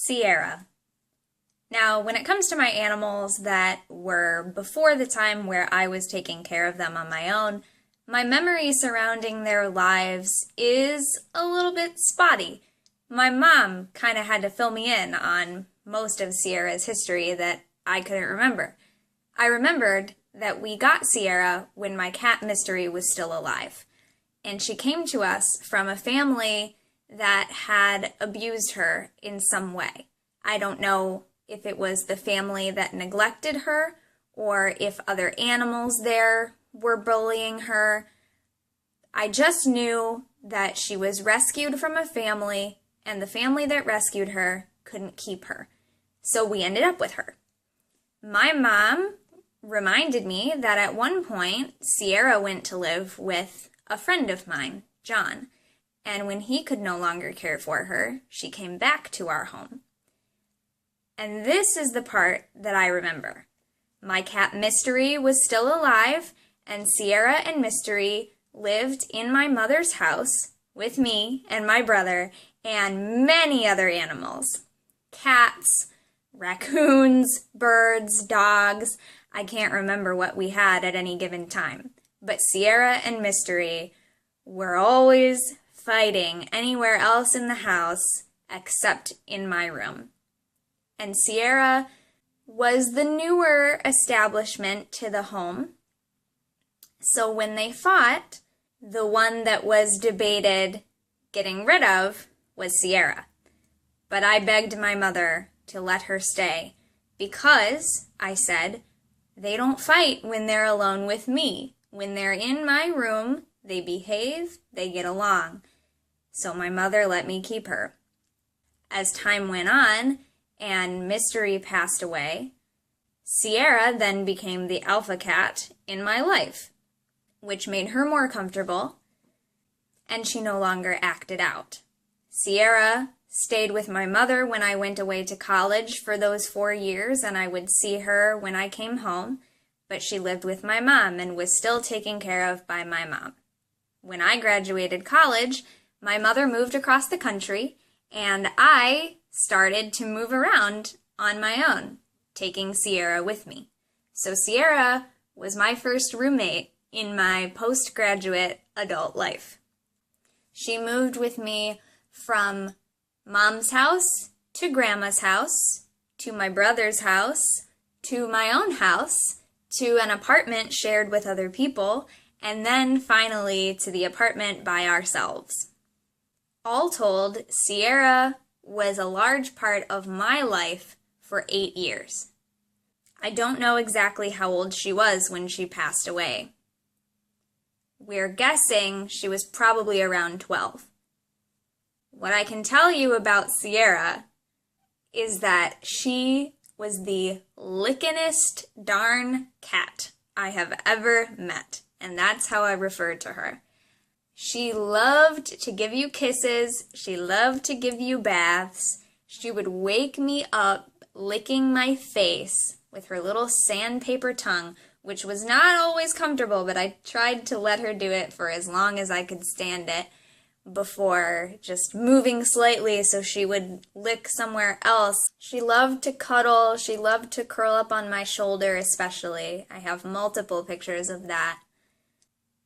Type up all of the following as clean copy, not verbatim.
Sierra. Now, when it comes to my animals that were before the time where I was taking care of them on my own, my memory surrounding their lives is a little bit spotty. My mom kind of had to fill me in on most of Sierra's history that I couldn't remember. I remembered that we got Sierra when my cat Mystery was still alive, and she came to us from a family that had abused her in some way. I don't know if it was the family that neglected her or if other animals there were bullying her. I just knew that she was rescued from a family, and the family that rescued her couldn't keep her. So we ended up with her. My mom reminded me that at one point, Sierra went to live with a friend of mine, John, and when he could no longer care for her, she came back to our home. And this is the part that I remember. My cat Mystery was still alive, and Sierra and Mystery lived in my mother's house with me and my brother and many other animals. Cats, raccoons, birds, dogs. I can't remember what we had at any given time. But Sierra and Mystery were always fighting anywhere else in the house except in my room. And Sierra was the newer establishment to the home. So when they fought, the one that was debated getting rid of was Sierra. But I begged my mother to let her stay because, I said, they don't fight when they're alone with me. When they're in my room, they behave, they get along. So my mother let me keep her. As time went on, and Mystery passed away, Sierra then became the alpha cat in my life, which made her more comfortable, and she no longer acted out. Sierra stayed with my mother when I went away to college for those 4 years, and I would see her when I came home, but she lived with my mom and was still taken care of by my mom. When I graduated college, my mother moved across the country, and I started to move around on my own, taking Sierra with me. So Sierra was my first roommate in my postgraduate adult life. She moved with me from Mom's house to Grandma's house, to my brother's house, to my own house, to an apartment shared with other people, and then finally to the apartment by ourselves. All told, Sierra was a large part of my life for 8 years. I don't know exactly how old she was when she passed away. We're guessing she was probably around 12. What I can tell you about Sierra is that she was the lickinest darn cat I have ever met, and that's how I referred to her. She loved to give you kisses. She loved to give you baths. She would wake me up licking my face with her little sandpaper tongue, which was not always comfortable, but I tried to let her do it for as long as I could stand it before just moving slightly so she would lick somewhere else. She loved to cuddle. She loved to curl up on my shoulder especially. I have multiple pictures of that.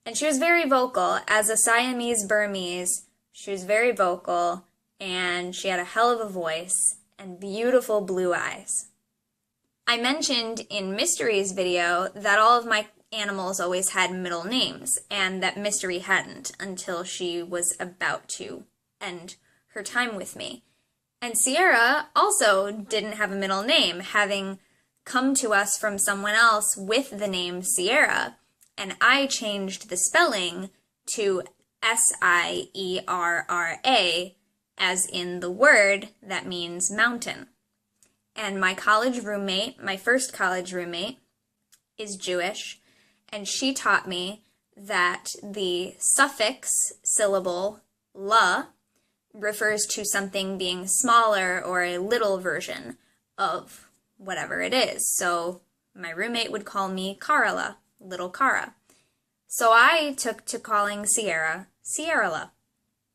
And she was very vocal. As a Siamese Burmese, she was very vocal, and she had a hell of a voice and beautiful blue eyes. I mentioned in Mystery's video that all of my animals always had middle names, and that Mystery hadn't until she was about to end her time with me. And Sierra also didn't have a middle name, having come to us from someone else with the name Sierra. And I changed the spelling to Sierra, as in the word that means mountain. And my college roommate, my first college roommate, is Jewish, and she taught me that the suffix syllable la refers to something being smaller or a little version of whatever it is. So my roommate would call me Cara, little Cara. So I took to calling Sierra, Sierra,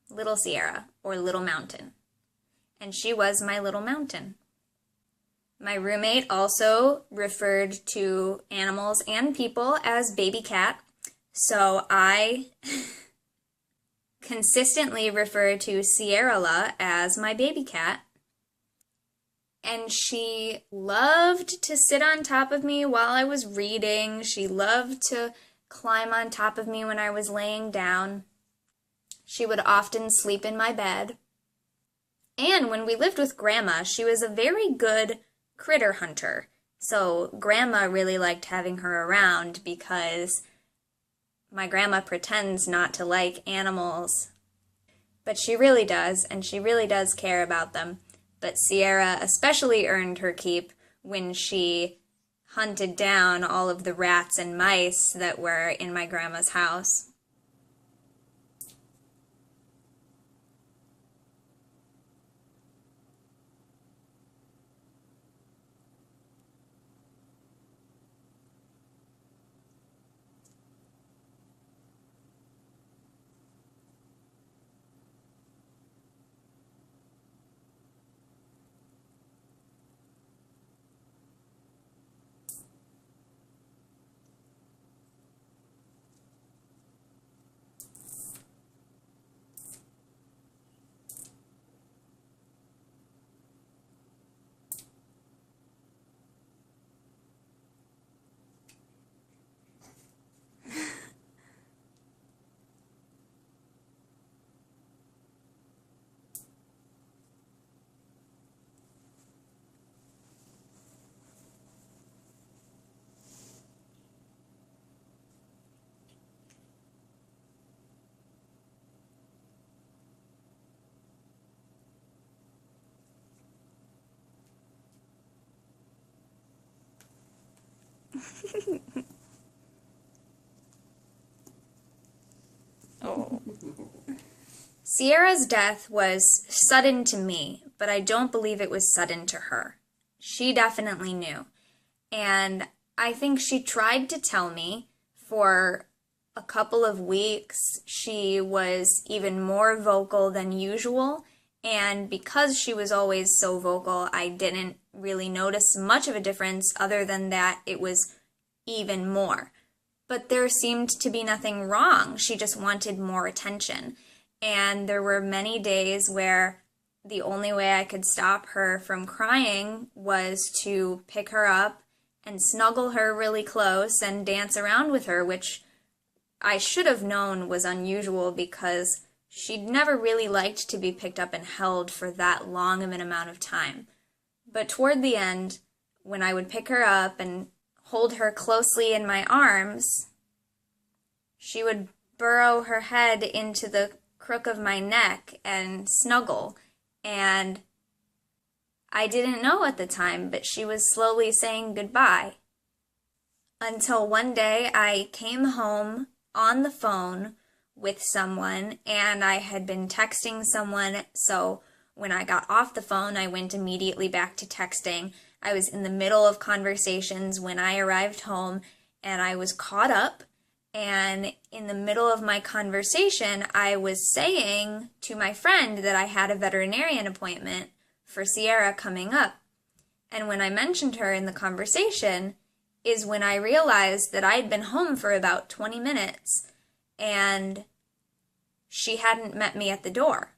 little Sierra, or little mountain. and she was my little mountain. My roommate also referred to animals and people as baby cat, so I consistently refer to Sierra as my baby cat. And she loved to sit on top of me while I was reading. She loved to climb on top of me when I was laying down. She would often sleep in my bed. And when we lived with Grandma, she was a very good critter hunter. So Grandma really liked having her around because my grandma pretends not to like animals, but she really does, and she really does care about them. But Sierra especially earned her keep when she hunted down all of the rats and mice that were in my grandma's house. Oh. Sierra's death was sudden to me, but I don't believe it was sudden to her. She definitely knew. And I think she tried to tell me for a couple of weeks. She was even more vocal than usual. And because she was always so vocal, I didn't really notice much of a difference other than that it was even more. But there seemed to be nothing wrong. She just wanted more attention. And there were many days where the only way I could stop her from crying was to pick her up and snuggle her really close and dance around with her, which I should have known was unusual because she'd never really liked to be picked up and held for that long of an amount of time. But toward the end, when I would pick her up and hold her closely in my arms, she would burrow her head into the crook of my neck and snuggle, and I didn't know at the time, but she was slowly saying goodbye. Until one day I came home on the phone with someone, and I had been texting someone, so when I got off the phone, I went immediately back to texting. I was in the middle of conversations when I arrived home, and I was caught up, and in the middle of my conversation, I was saying to my friend that I had a veterinarian appointment for Sierra coming up. And when I mentioned her in the conversation is when I realized that I had been home for about 20 minutes, and she hadn't met me at the door.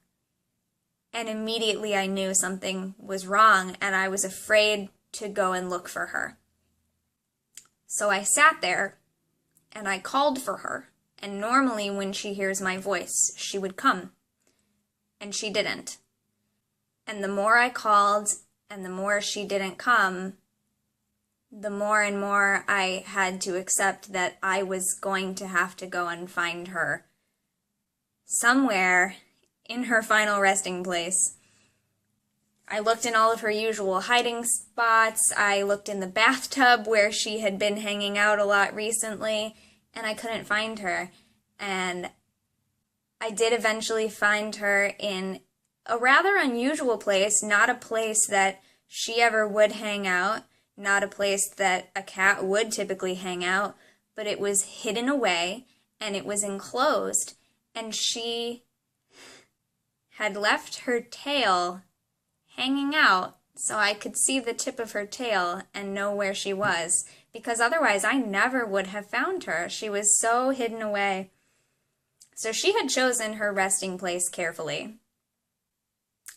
And immediately I knew something was wrong, and I was afraid to go and look for her. So I sat there, and I called for her, and normally when she hears my voice, she would come. And she didn't. And the more I called, and the more she didn't come, the more and more I had to accept that I was going to have to go and find her somewhere in her final resting place. I looked in all of her usual hiding spots. I looked in the bathtub where she had been hanging out a lot recently, and I couldn't find her. And I did eventually find her in a rather unusual place, not a place that she ever would hang out, not a place that a cat would typically hang out, but it was hidden away, and it was enclosed, and she had left her tail hanging out so I could see the tip of her tail and know where she was, because otherwise I never would have found her. She was so hidden away. So she had chosen her resting place carefully.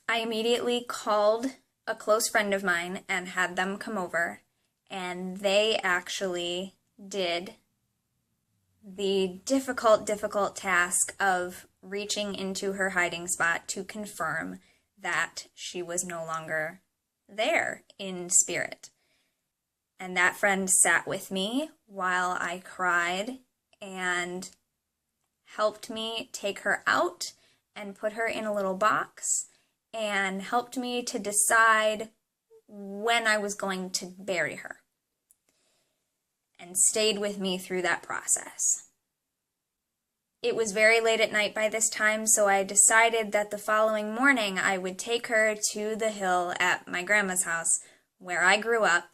I immediately called a close friend of mine and had them come over, and they actually did the difficult task of reaching into her hiding spot to confirm that she was no longer there in spirit. And that friend sat with me while I cried and helped me take her out and put her in a little box and helped me to decide when I was going to bury her, and stayed with me through that process. It was very late at night by this time, so I decided that the following morning I would take her to the hill at my grandma's house, where I grew up,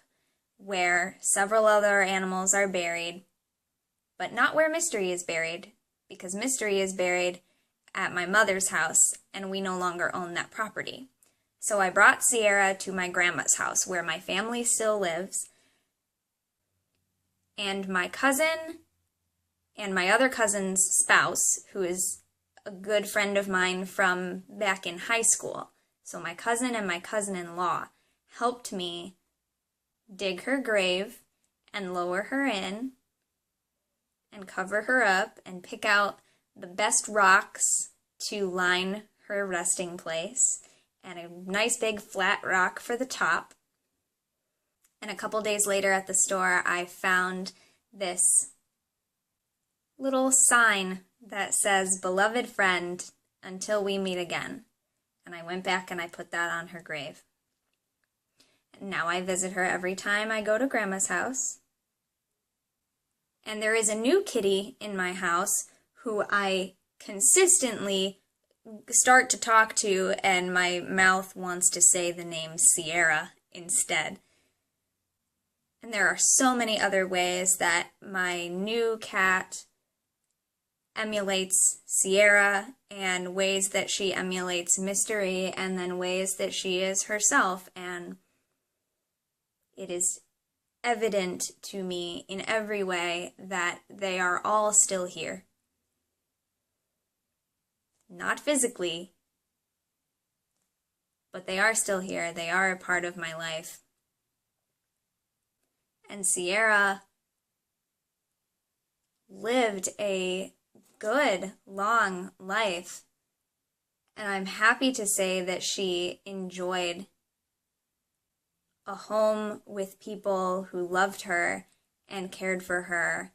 where several other animals are buried, but not where Mystery is buried, because Mystery is buried at my mother's house, and we no longer own that property. So I brought Sierra to my grandma's house, where my family still lives, and my cousin and my other cousin's spouse, who is a good friend of mine from back in high school. So my cousin and my cousin-in-law helped me dig her grave and lower her in and cover her up and pick out the best rocks to line her resting place, and a nice big flat rock for the top. And a couple days later at the store, I found this little sign that says, "Beloved friend, until we meet again." And I went back and I put that on her grave. And now I visit her every time I go to Grandma's house. And there is a new kitty in my house who I consistently start to talk to, and my mouth wants to say the name Sierra instead. And there are so many other ways that my new cat emulates Sierra, and ways that she emulates Mystery, and then ways that she is herself. And it is evident to me in every way that they are all still here. Not physically, but they are still here. They are a part of my life. And Sierra lived a good, long life. And I'm happy to say that she enjoyed a home with people who loved her and cared for her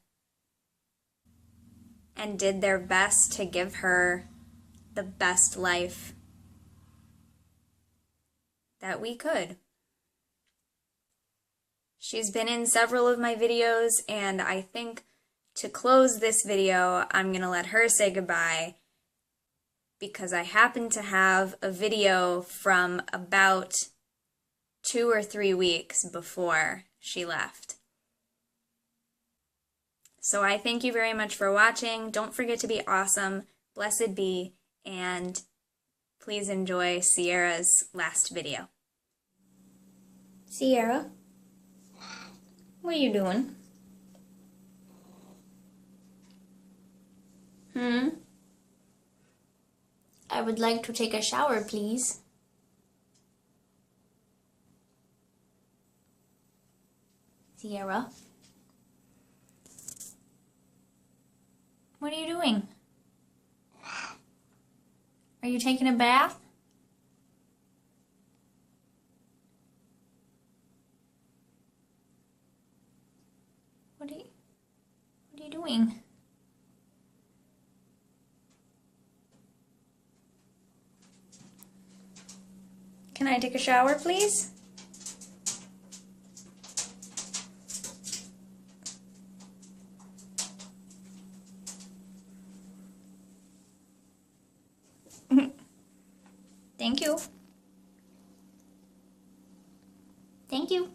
and did their best to give her the best life that we could. She's been in several of my videos, and I think to close this video, I'm going to let her say goodbye, because I happen to have a video from about 2 or 3 weeks before she left. So I thank you very much for watching. Don't forget to be awesome, blessed be, and please enjoy Sierra's last video. Sierra, what are you doing? I would like to take a shower, please. Sierra, what are you doing? Are you taking a bath? What are you doing? Can I take a shower, please? Thank you. Thank you.